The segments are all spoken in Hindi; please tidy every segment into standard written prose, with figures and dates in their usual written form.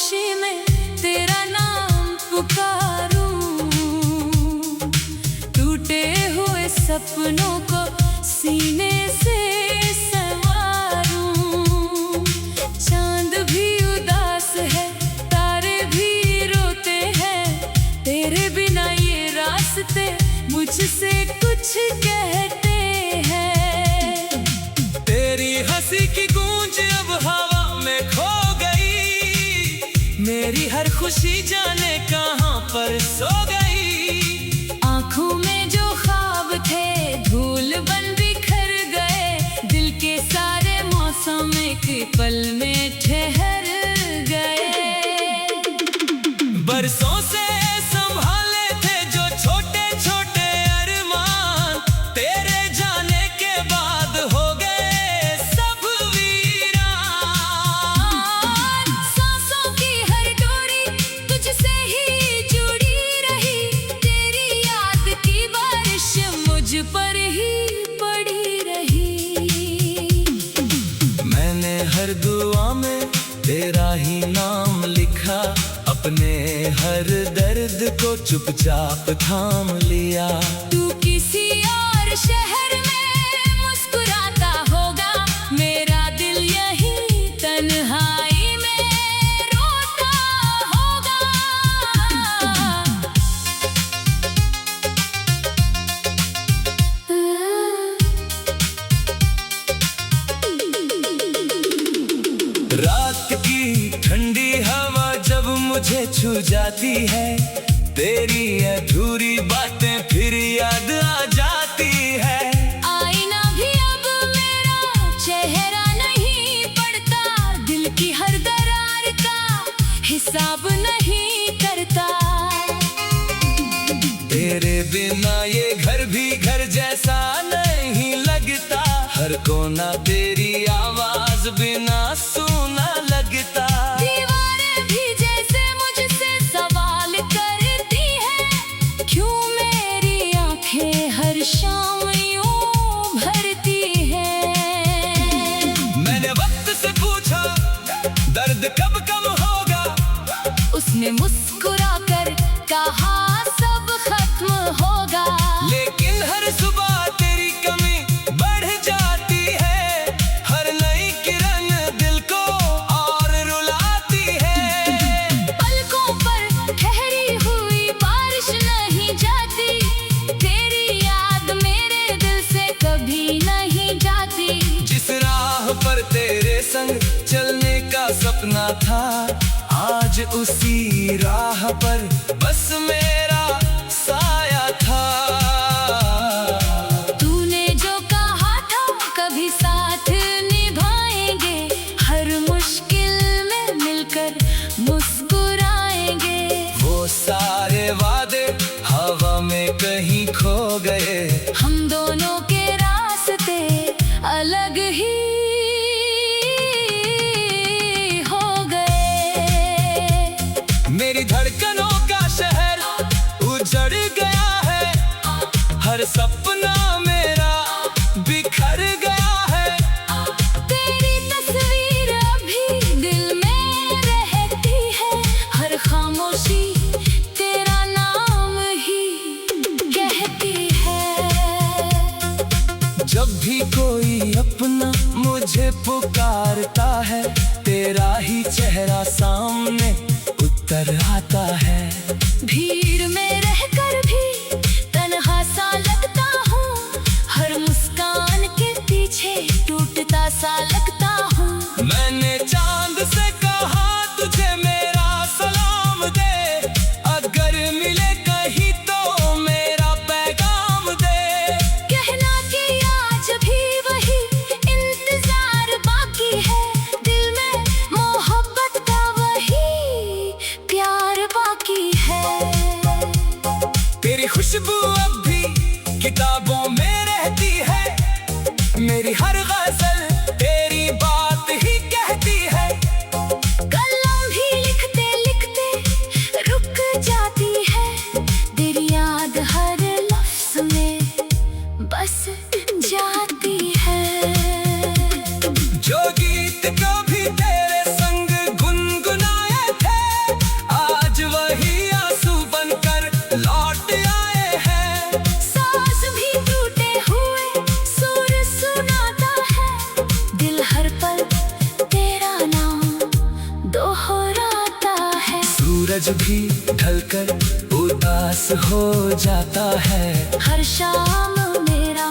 खामोशी में तेरा नाम पुकारूं, टूटे हुए सपनों को सीने से संवारूं। चांद भी उदास है, तारे भी रोते हैं, तेरे बिना ये रास्ते मुझसे कुछ कहते हैं। तेरी हंसी की गूंज अब हवा में खो गई, मेरी हर खुशी जाने कहां पर सो गई। आंखों में जो ख्वाब थे धूल बन बिखर गए, दिल के सारे मौसम एक पल में ठहर गए। बरसों से संभाले थे जो छोटे छोटे अरमान, तेरे जाने के बाद हो गए सब वीरान। सांसों की हर डोरी तुझसे ही जुड़ी रही, तेरी याद की बारिश मुझ पर ही पड़ी रही। मैंने हर दुआ में तेरा ही नाम लिखा, अपने हर दर्द को चुपचाप थाम लिया। तू किसी और शहर में मुस्कुराता होगा, मेरा दिल यहीं तन्हाई में रोता होगा। रात की ठंडी हवा जब मुझे छू जाती है, तेरी अधूरी बातें फिर याद आ जाती है। आईना भी अब मेरा चेहरा नहीं पड़ता, दिल की हर दरार का हिसाब नहीं करता। तेरे बिना ये घर भी घर जैसा नहीं लगता, हर कोना तेरी आवाज बिना सुना लगता। दीवारें भी जैसे मुझसे सवाल करती हैं, क्यों मेरी आंखें हर शाम यूं भरती हैं। मैंने वक्त से पूछा दर्द कब कम होगा, उसने मुस्कुरा कर कहा सब खत्म होगा। लेकिन हर सुबह तेरी कमी बढ़ जाती है, हर नई किरण दिल को और रुलाती है। पलकों पर ठहरी हुई बारिश नहीं जाती, तेरी याद मेरे दिल से कभी नहीं जाती। जिस राह पर तेरे संग चलने का सपना था, आज उसी राह पर बस मेरा साया था। तूने जो कहा था कभी साथ निभाएंगे, हर मुश्किल में मिलकर मुस्कुराएंगे। वो सारे वादे हवा में कहीं खो गए, हम दोनों के रास्ते अलग ही हो गए। मेरी धड़कनों का शहर उजड़ गया है, हर सपना मेरा बिखर गया है। तेरी तस्वीर अभी दिल में रहती है, हर खामोशी तेरा नाम ही कहती है। जब भी कोई अपना मुझे पुकारता है, तेरा ही चेहरा सामने उतर आता है। भीड़ में रहकर भी तन्हा सा लगता हूँ, हर मुस्कान के पीछे टूटता सा लगता हूँ। मैंने चांद से कहा तुझे मेरा सलाम दे, अगर मिले कहीं तो मेरा पैगाम दे। कहना कि आज भी वही इंतजार बाकी है, दिल में मोहब्बत का वही प्यार बाकी है। तेरी खुशबू अब भी किताबों में रहती है, मेरी हर गजल तेरी बात ही कहती है। कलम भी लिखते लिखते रुक जाती है, तेरी याद हर लफ्ज में बस जाती है। जो गीत कभी तेरे संग गुनगुनाए थे, सूरज भी ढलकर उदास हो जाता है। हर शाम मेरा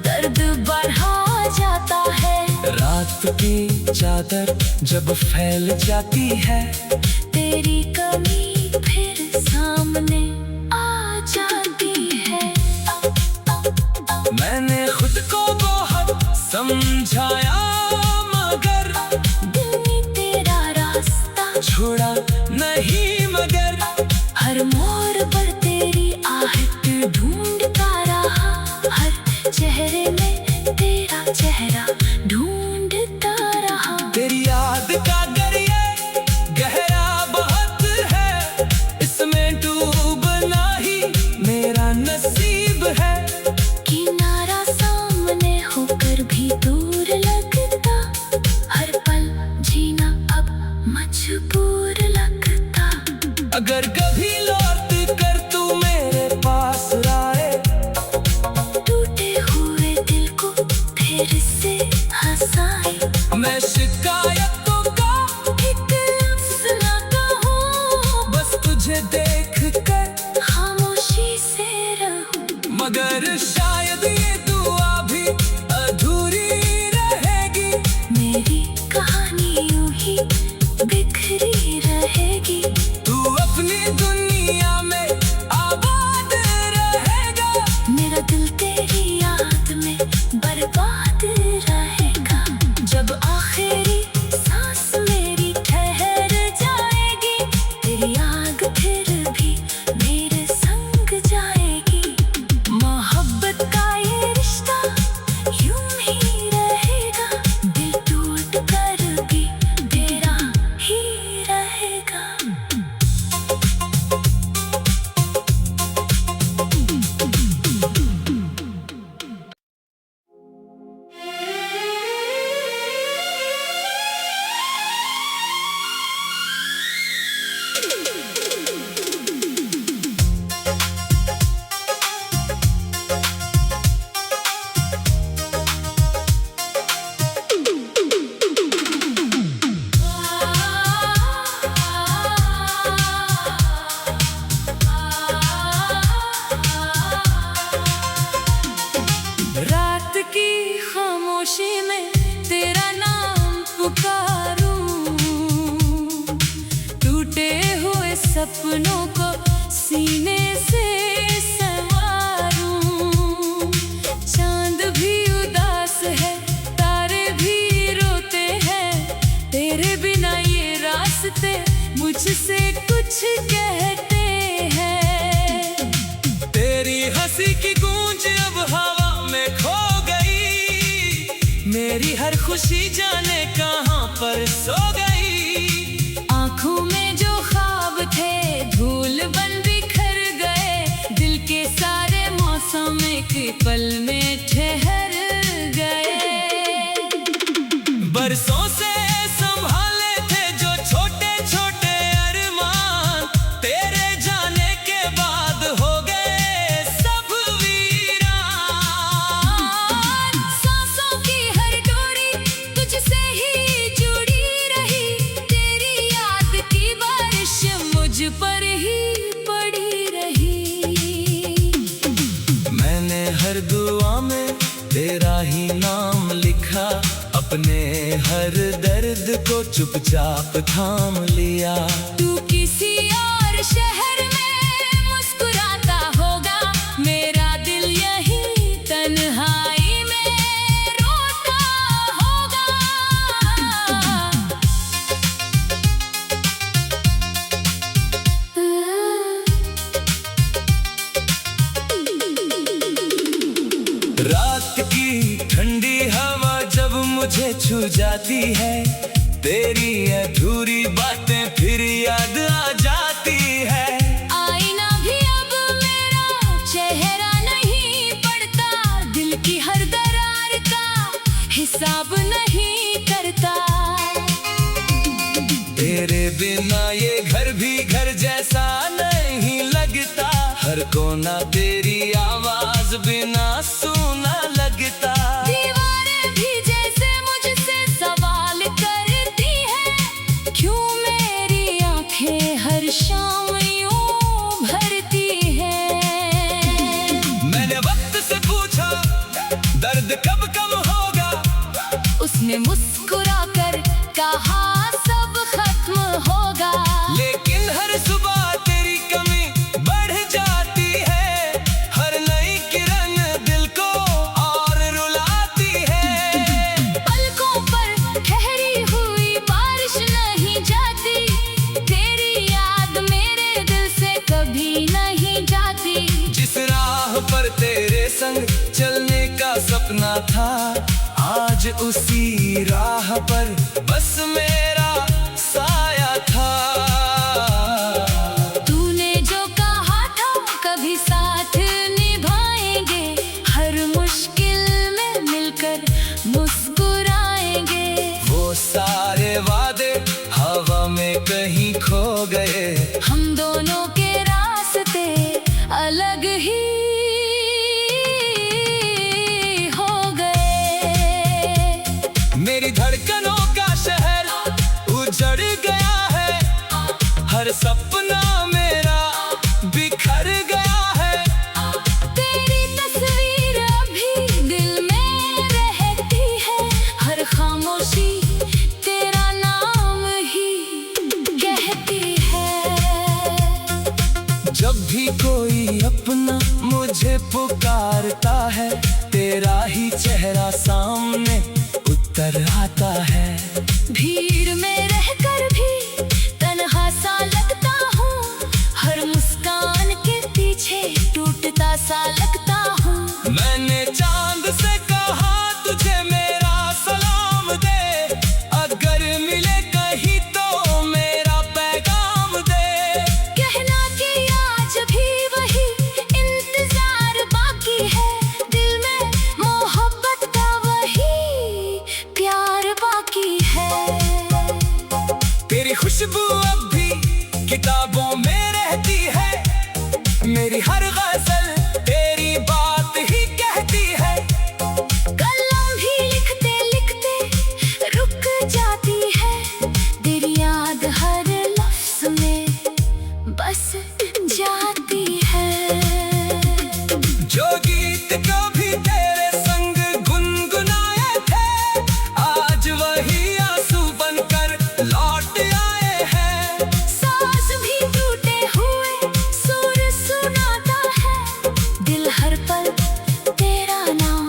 दर्द बढ़ा जाता है। रात की चादर जब फैल जाती है, तेरी कमी फिर सामने आ जाती है। मैंने खुद को बहुत समझाया, मगर दिल ने तेरा रास्ता छोड़ा नहीं। मगर हर मोड़ पर तेरी आहट ढूंढता रहा, हर चेहरे में तेरा चेहरा ढूंढता रहा। तेरी याद का दरिया गहरा बहुत है, इसमें डूबना ही मेरा नसीब है। किनारा सामने होकर भी दूर लगता, हर पल जीना अब मजबूर लगता। अगर कभी लौट कर तू मेरे पास आए, टूटे हुए दिल को फिर से हंसाए। मैं शिकायतों का एक लफ्ज़ ना कहूँ, बस तुझे देख कर खामोशी से रहूं। मगर शायद ये दुआ भी अधूरी रहेगी। मेरी कहानी यूं ही बिखरी रहेगी। तू अपनी दुनिया में आबाद रहेगा, मेरा दिल तेरी याद में बर्बाद रहेगा। जब आखिरी सांस मेरी ठहर जाएगी, तेरी आग फिर भी मेरे संग जाएगी। मोहब्बत का ये रिश्ता यूं ही रहेगा, दिल टूट कर भी तेरा ही रहेगा। रात की खामोशी में तेरा नाम पुकारूं, टूटे हुए सपनों को सीने से संवारूं। चांद भी उदास है, तारे भी रोते हैं, तेरे बिना ये रास्ते मुझसे कुछ कहते हैं। तेरी हंसी की गूंज अब हवा में खो गई, मेरी हर खुशी जाने कहां पर सो गई। आँखों में जो ख्वाब थे धूल बन बिखर गए, दिल के सारे मौसम एक पल में ठहर गए। बरसों से संभाले थे जो छोटे छोटे अरमान, तेरे जाने के बाद हो गए सब वीरान। सांसों की हर डोरी तुझसे ही जुड़ी रही, तेरी याद की बारिश मुझ पर ही पड़ी रही। मैंने हर दुआ में तेरा ही नाम लिखा, अपने हर दर्द को चुपचाप थाम लिया। तू किसी और शहर में मुस्कुराता होगा, मेरा दिल यही तन्हाई में रोता होगा। रात की ठंडी हवा जब मुझे छू जाती है, तेरी अधूरी बातें फिर याद आ जाती है। आईना भी अब मेरा चेहरा नहीं पड़ता, दिल की हर दरार का हिसाब नहीं करता। तेरे बिना ये घर भी घर जैसा नहीं लगता, हर कोना तेरी आवाज बिना सुना लगता। दीवारें भी जैसे मुझसे सवाल करती हैं, क्यों मेरी आंखें हर शाम उसी राह पर बस मेरा साया था। तूने जो कहा था कभी साथ निभाएंगे, हर मुश्किल में मिलकर मुस्कुराएंगे। वो सारे वादे हवा में कहीं खो गए, हम दोनों के रास्ते अलग ही हो गए। मेरी धड़कनों का शहर उजड़ गया है, हर सपना मेरा बिखर गया है। तेरी तस्वीर अभी दिल में रहती है, हर खामोशी तेरा नाम ही कहती है। जब भी कोई अपना मुझे पुकारता है, तेरा ही चेहरा सामने उतर आता है। भीड़ में रहकर भी तन्हा सा लगता हूँ, हर मुस्कान के पीछे टूटता सा लगता हूँ। मैंने चांद से कहा तुझे मेरा सलाम दे, अगर मिले कहीं तो मेरा पैगाम दे। कहना कि आज भी वही इंतजार बाकी है, दिल में मोहब्बत का वही प्यार बाकी है। तेरी खुशबू अब भी किताबों में रहती है, मेरी हर गजल तेरी बात ही कहती है। कलम भी लिखते लिखते रुक जाती है, तेरी याद हर लफ्ज में बस जाती है। जो गीत कभी तेरे संग गुनगुनाए थे, आज वही आंसू बनकर लौट आए हैं। सांस भी टूटे हुए सुर सुनाता है, दिल हर पल तेरा नाम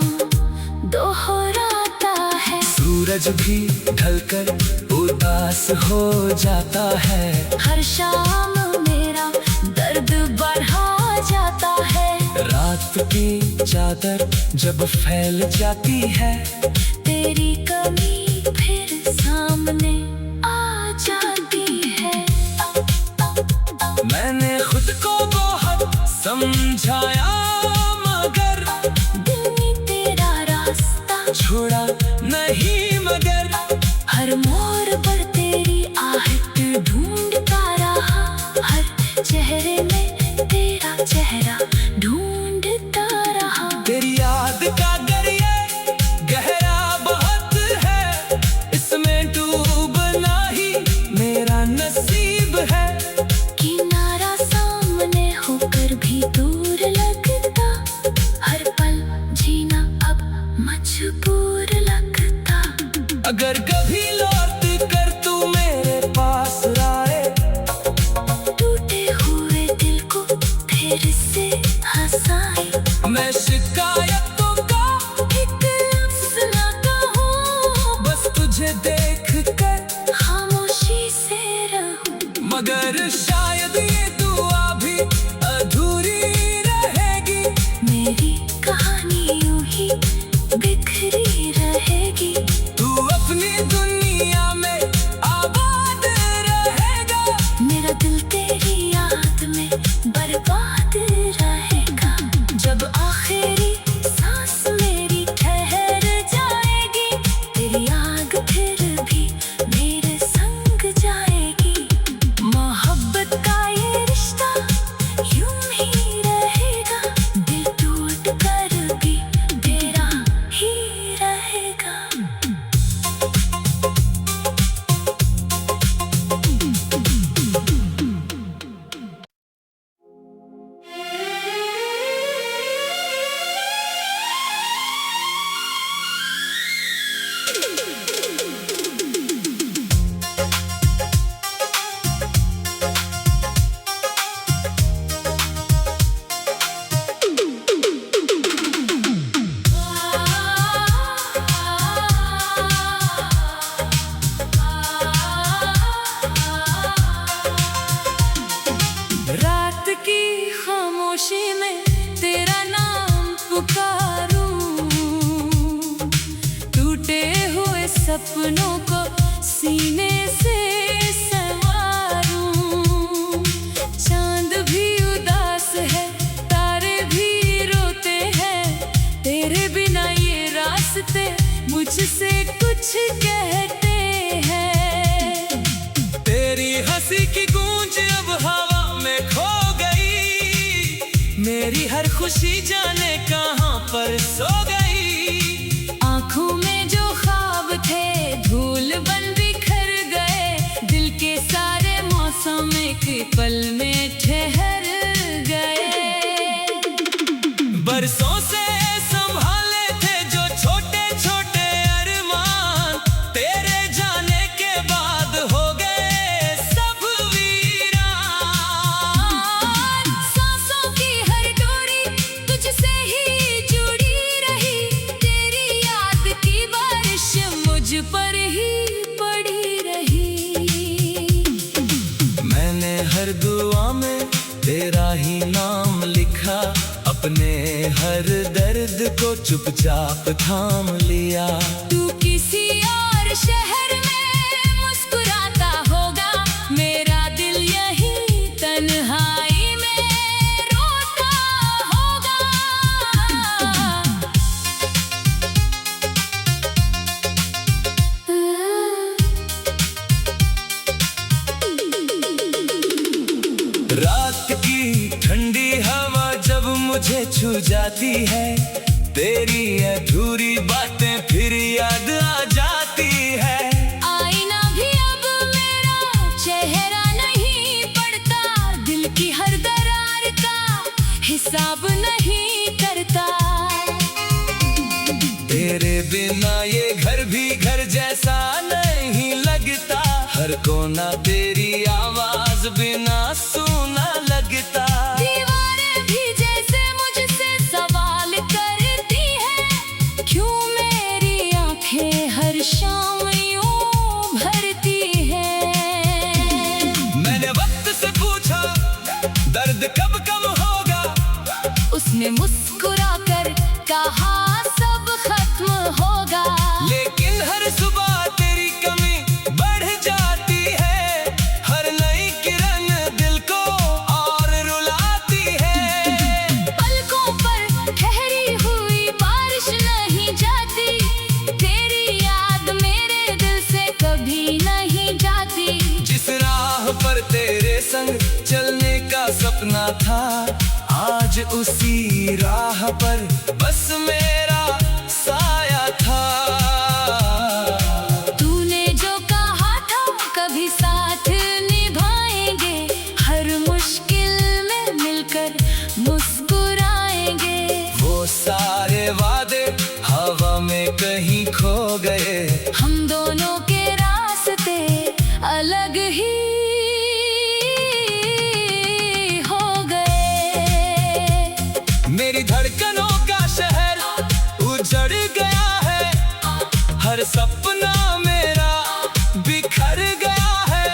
दोहराता है। सूरज भी ढलकर उदास हो जाता है, हर शाम मेरा दर्द बढ़ा जाता है। रात की चादर जब फैल जाती है, तेरी कमी फिर सामने आ जाती है। मैंने खुद को बहुत समझाया, मगर दिल ने तेरा रास्ता छोड़ा नहीं। मगर हर मोड़ पर तेरी आहट ढूंढता रहा, हर चेहरे में तेरा चेहरा ढूंढता रहा। तेरी याद का दरिया गहरा बहुत है, इसमें डूबना ही मेरा नसीब है। किनारा सामने होकर भी दूर लगता, हर पल जीना अब मजबूर लगता। अगर कभी लौट कर तू मेरे पास आए, टूटे हुए दिल को फिर से हंसाए। मैं शिकायतों का एक लफ्ज़ ना कहूँ, बस तुझे देख कर खामोशी से रहूं। मगर शायद ये दुआ भी अधूरी रहेगी, मेरी कहानी यूं ही बिखरी रहेगी। तू अपनी दुनिया में आबाद रहेगा, मेरा दिल तेरी याद में बर्बाद रहेगा। जब आखिरी सांस मेरी ठहर जाएगी, तेरी आग फिर भी मेरे संग जाएगी। मोहब्बत का ये खुशी जाने कहाँ पर सो गई। आंखों में जो ख्वाब थे धूल बन बिखर गए, दिल के सारे मौसम एक पल में ठहर गए। बरसों से संभाले थे जो छोटे छोटे अरमान, तेरे जाने के बाद हो गए सब वीरान। सांसों की हर डोरी तुझसे ही जुड़ी रही, तेरी याद की बारिश मुझ पर ही पड़ी रही। मैंने हर दुआ में तेरा ही नाम लिखा, अपने हर दर्द को चुपचाप थाम लिया। तू किसी और शहर में मुस्कुराता होगा, मेरा दिल यही तन्हाई में रोता होगा। रात की ठंडी हवा जब मुझे छू जाती है, तेरी अधूरी बातें फिर याद आ जाती है। आईना भी अब मेरा चेहरा नहीं पड़ता, दिल की हर दरार का हिसाब नहीं करता। तेरे बिना ये घर भी घर जैसा नहीं लगता, हर कोना तेरी आवाज बिना सुना लगता। दीवारें भी जैसे मुझसे सवाल करती हैं, क्यों मेरी आंखें हर शाम यूं भरती हैं। मैंने वक्त से पूछा दर्द कब कम होगा, उसने मुस्कुरा कर कहा सब खत्म होगा। लेकिन हर सुबह तेरी कमी बढ़ जाती है, हर नई किरण दिल को और रुलाती है। पलकों पर ठहरी हुई बारिश नहीं जाती, तेरी याद मेरे दिल से कभी नहीं जाती। जिस राह पर तेरे संग चलने का सपना था, आज उसी राह पर बस मेरा साया था। तूने जो कहा था कभी साथ निभाएंगे, हर मुश्किल में मिलकर मुस्कुराएंगे। वो सारे वादे हवा में कहीं खो गए, हम दोनों के रास्ते अलग ही हो गए। मेरी धड़कनों का शहर उजड़ गया है, हर सपना मेरा बिखर गया है।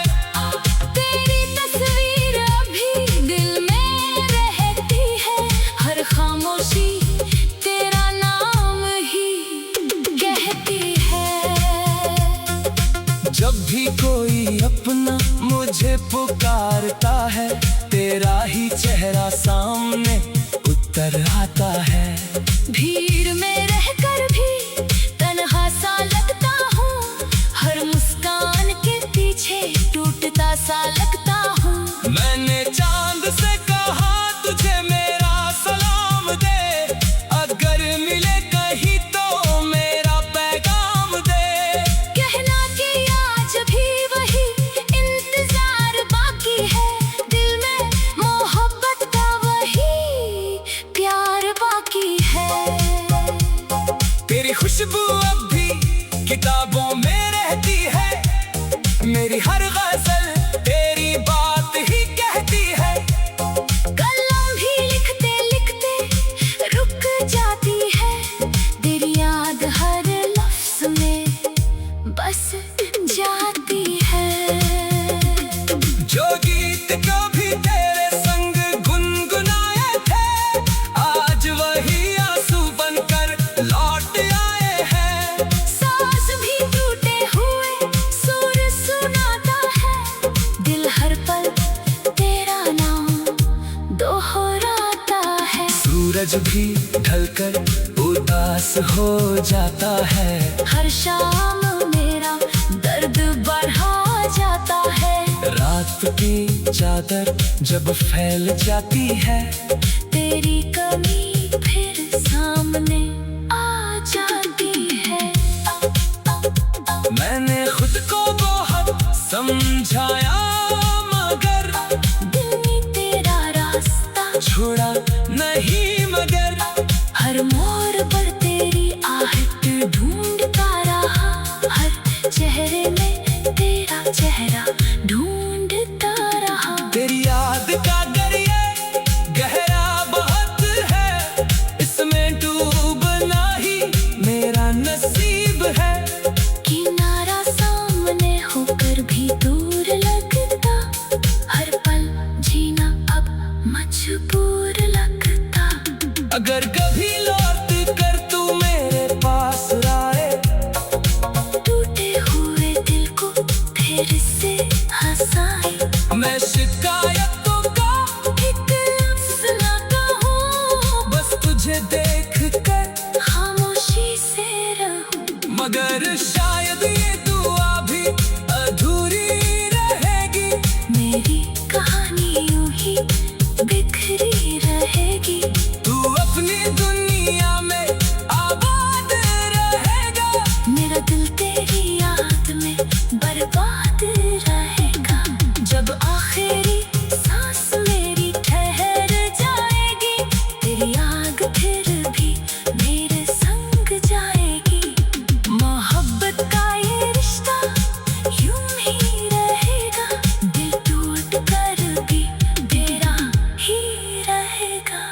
तेरी तस्वीर अभी दिल में रहती है, हर खामोशी तेरा नाम ही कहती है। जब भी कोई अपना मुझे पुकारता है, तेरा ही चेहरा सामने उतर आता है। भीड़ में रहकर भी तन्हा सा लगता हूँ, हर मुस्कान के पीछे टूटता सा लगता हूँ। मैंने चांद से कहा तुझे मेरा सलाम दे, अगर मिले कहीं तो मेरा पैगाम दे। कहना कि आज भी वही इंतजार बाकी है, दिल में मोहब्बत का वही प्यार बाकी है। तेरी खुशबू अब भी किताबों में रहती है, मेरी हर गजल तेरी बात ही कहती है। कलम भी लिखते लिखते रुक जाती है, तेरी याद हर लफ्ज में बस जाती है। जो गीत कभी तेरे संग गुनगुनाए थे, आज वही आंसू बनकर लौट आए हैं। सांस भी टूटे हुए सुर सुनाता है, दिल हर पल तेरा नाम दोहराता है। सूरज भी ढलकर उदास हो जाता है, हर शाम मेरा दर्द बढ़ा जाता है। रात की चादर जब फैल जाती है, तेरी कमी फिर सामने आ जाती है। मैंने खुद को बहुत समझाया मगर दिल ने तेरा रास्ता छोड़ा नहीं, मगर हर मोड़ पर तेरी आहट ढूंढता रहा, हर चेहरे में तेरा चेहरा ढूंढता रहा। तेरी याद का दरिया गहरा बहुत है, इसमें डूबना ही मेरा नसीब है। किनारा सामने होकर भी दूर लगता, हर पल जीना अब मजबूर लगता। अगर कभी लौट कर तू मेरे पास आए, टूटे हुए दिल को फिर से हंसाए। मैं शिकायतों का एक लफ्ज़ ना कहूँ, बस तुझे देख कर खामोशी से रहूँ। मगर शायद ये दुआ भी अधूरी रहेगी, मेरी कहानी यूं ही बिखरी रहेगी। तू अपनी दुनिया में आबाद रहेगा, मेरा दिल तेरी याद में बर्बाद रहेगा। जब आखिरी सांस मेरी ठहर जाएगी, तेरी आग फिर भी मेरे संग जाएगी। मोहब्बत का ये रिश्ता यूं ही रहेगा, दिल टूट कर भी तेरा ही रहेगा।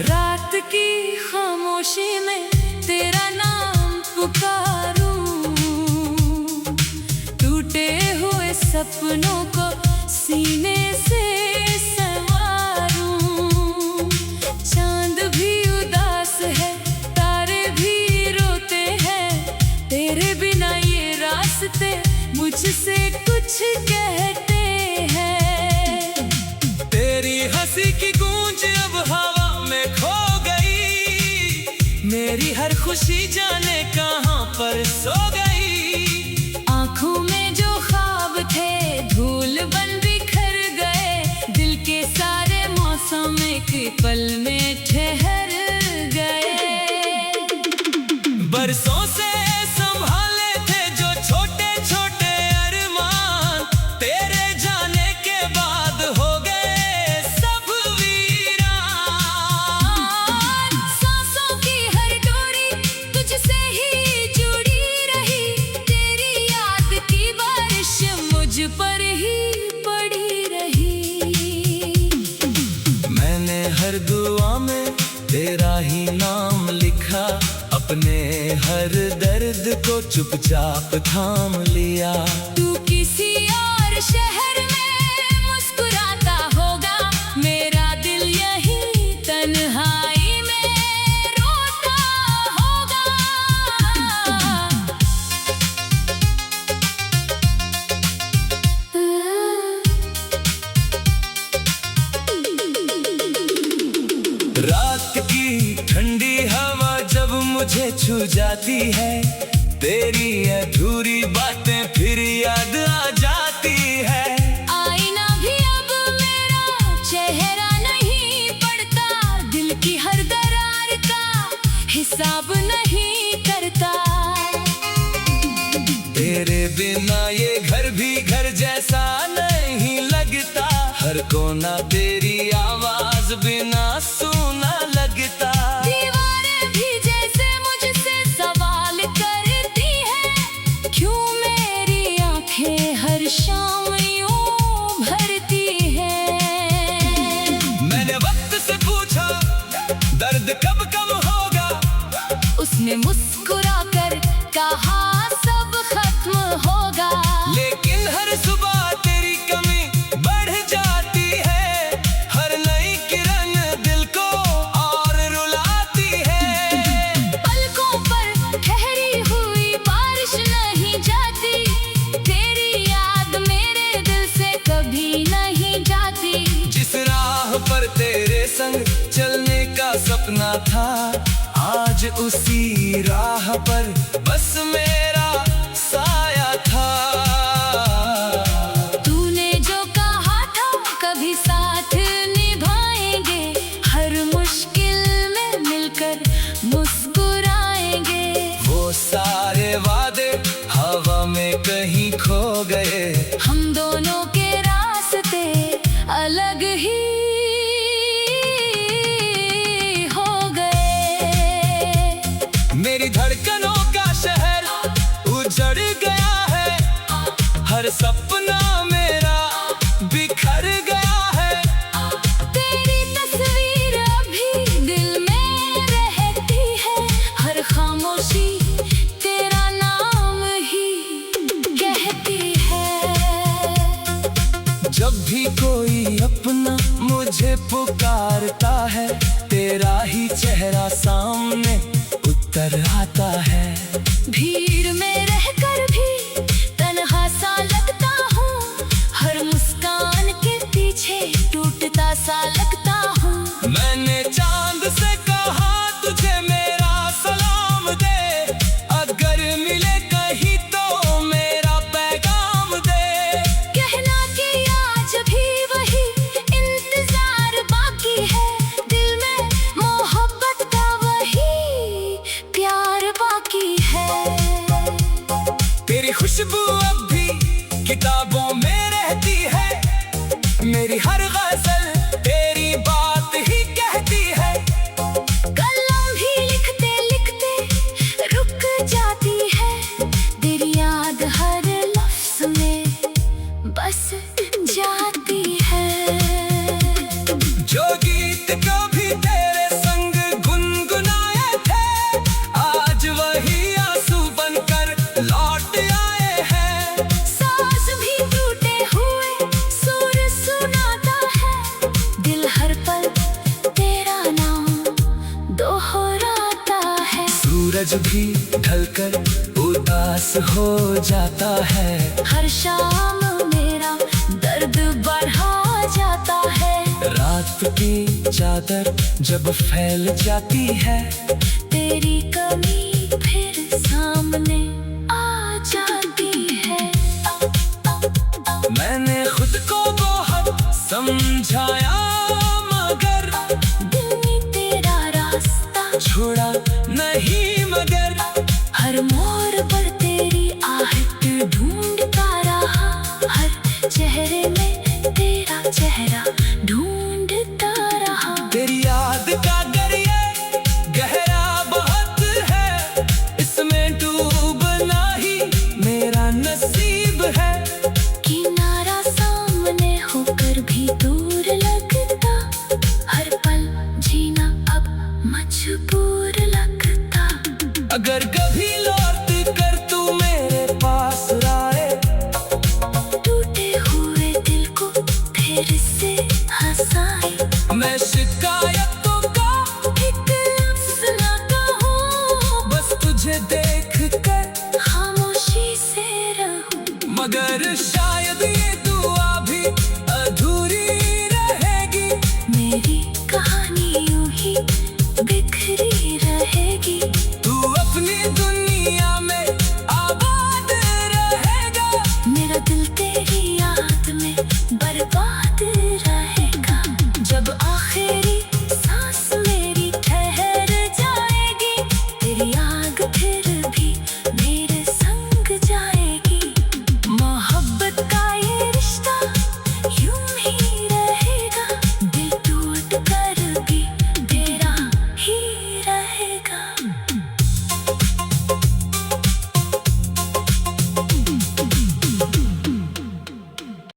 रात की खामोशी में तेरा नाम पुकारूं, टूटे हुए सपनों को सीने से संवारूं। चांद भी उदास है, तारे भी रोते हैं, तेरे बिना ये रास्ते मुझसे कुछ कहते हैं। तेरी हंसी की गूंज अब हवा में खो गई, मेरी हर खुशी जाने कहां पर सो गई। आँखों में जो ख्वाब थे धूल बन बिखर गए, दिल के सारे मौसम एक पल में ठहर गए। बरसों से संभाले थे जो छोटे छोटे अरमान, तेरे जाने के बाद हो गए सब वीरान। सांसों की हर डोरी तुझसे ही जुड़ी रही, तेरी याद की बारिश मुझ पर ही पड़ी रही। मैंने हर दुआ में तेरा ही नाम लिखा, अपने हर दर्द को चुपचाप थाम लिया। तू किसी और शहर में मुस्कुराता होगा, मेरा दिल यही तन्हाई में रोता होगा। रात की ठंडी हवा जब मुझे छू जाती है, तेरी अधूरी बातें फिर याद आ जाती है। आईना भी अब मेरा चेहरा नहीं पड़ता, दिल की हर दरार का हिसाब नहीं करता। तेरे बिना ये घर भी घर जैसा नहीं लगता, हर कोना तेरी आवाज बिना सुना लगता। दीवारें भी जैसे मुझसे सवाल करती हैं, क्यों मेरी आंखें हर शाम यूं भरती हैं। मैंने वक्त से पूछा दर्द कब कम होगा, उसने मुस्कुरा कर कहा सब खत्म होगा। लेकिन उसी राह पर बस मेरा साया था। तूने जो कहा था कभी साथ निभाएंगे, हर मुश्किल में मिलकर मुस्कुराएंगे। वो सारे वादे हवा में कहीं खो गए, हम दोनों के रास्ते अलग ही हो गए। मेरी धड़कनों का शहर उजड़ गया है, हर सपना मेरा बिखर गया है। तेरी तस्वीर अभी दिल में रहती है, हर खामोशी तेरा नाम ही कहती है। जब भी कोई अपना मुझे पुकारता है, तेरा ही चेहरा सामने उतर आता है। भीड़ में रहकर भी तन्हा सा लगता हूँ, हर मुस्कान के पीछे टूटता सा लगता हूँ। मैंने चांद से कहा तुझे मेरा सलाम दे, अगर मिले कहीं तो मेरा पैगाम दे। कहना कि आज भी वही इंतजार बाकी है, दिल में मोहब्बत का वही प्यार बाकी है। तेरी खुशबू अब भी किताबों में रहती है, मेरी हर गजल तेरी बात ही कहती है। कलम भी लिखते लिखते रुक जाती है, तेरी याद हर लफ्ज में बस जाती है। जो गीत कभी तेरे संग गुनगुनाए थे, आज वही आंसू बनकर लौट आए हैं। सांस भी टूटे हुए सुर सुनाता है, दिल हर पल तेरा नाम दोहराता है। सूरज भी ढलकर उदास हो जाता है, हर शाम मेरा दर्द बढ़ा जाता है। रात की चादर जब फैल जाती है, तेरी कमी फिर सामने आ जाती है। मैंने खुद को बहुत समझाया, मगर दिल ने तेरा रास्ता छोड़ा नहीं। मगर हर मोड़ पर तेरी आहट ढूंढता रहा, हर चेहरे में तेरा चेहरा ढूंढता रहा। तेरी याद का दरिया गहरा बहुत है, इसमें डूबना ही मेरा नसीब है। किनारा सामने होकर भी दूर लगता, हर पल जीना अब मजबूर लगता। अगर कभी लौट कर तू मेरे पास आए, टूटे हुए दिल को फिर से हंसाए। मैं शिकायतों का एक लफ्ज़ ना कहूँ, बस तुझे देख कर खामोशी से रहूं। मगर